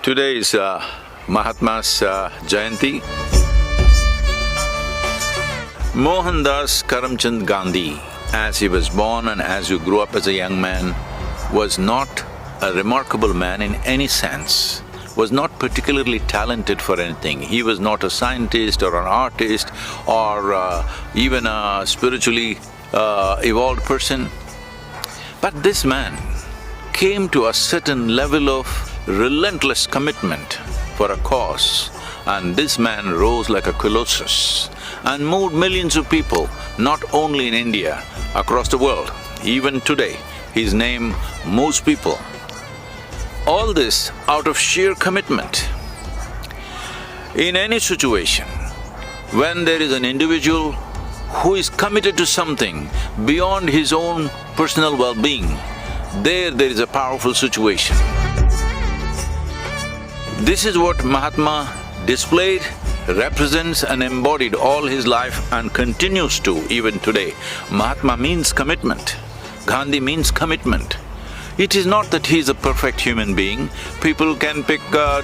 Today is Mahatma's Jayanti. Mohandas Karamchand Gandhi, as he was born and as he grew up as a young man, was not a remarkable man in any sense, was not particularly talented for anything. He was not a scientist or an artist or even a spiritually evolved person. But this man came to a certain level of relentless commitment for a cause, and this man rose like a colossus and moved millions of people, not only in India, across the world. Even today, his name moves people. All this out of sheer commitment. In any situation, when there is an individual who is committed to something beyond his own personal well-being, there is a powerful situation. This is what Mahatma displayed, represents and embodied all his life and continues to even today. Mahatma means commitment. Gandhi means commitment. It is not that he is a perfect human being. People can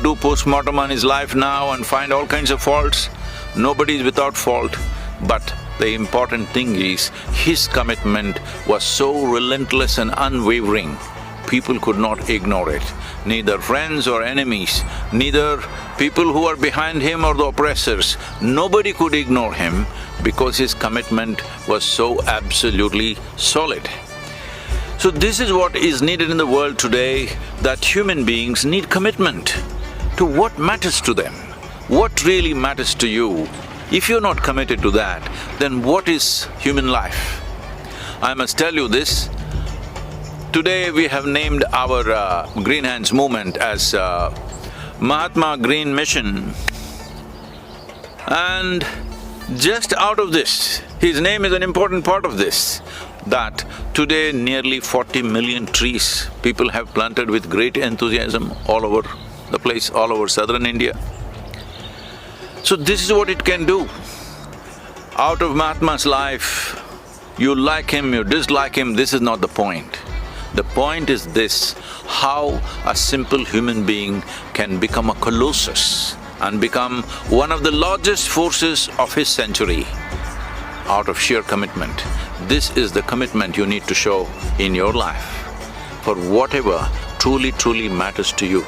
do post-mortem on his life now and find all kinds of faults. Nobody is without fault. But the important thing is, his commitment was so relentless and unwavering, people could not ignore it. Neither friends or enemies, neither people who are behind him or the oppressors, nobody could ignore him because his commitment was so absolutely solid. So this is what is needed in the world today, that human beings need commitment to what matters to them, what really matters to you. If you're not committed to that, then what is human life? I must tell you this, today we have named our Green Hands movement as Mahatma Green Mission, and just out of this, his name is an important part of this, that today nearly 40 million trees people have planted with great enthusiasm all over the place, all over southern India. So this is what it can do. Out of Mahatma's life, you like him, you dislike him, this is not the point. The point is this, how a simple human being can become a colossus and become one of the largest forces of his century out of sheer commitment. This is the commitment you need to show in your life for whatever truly matters to you.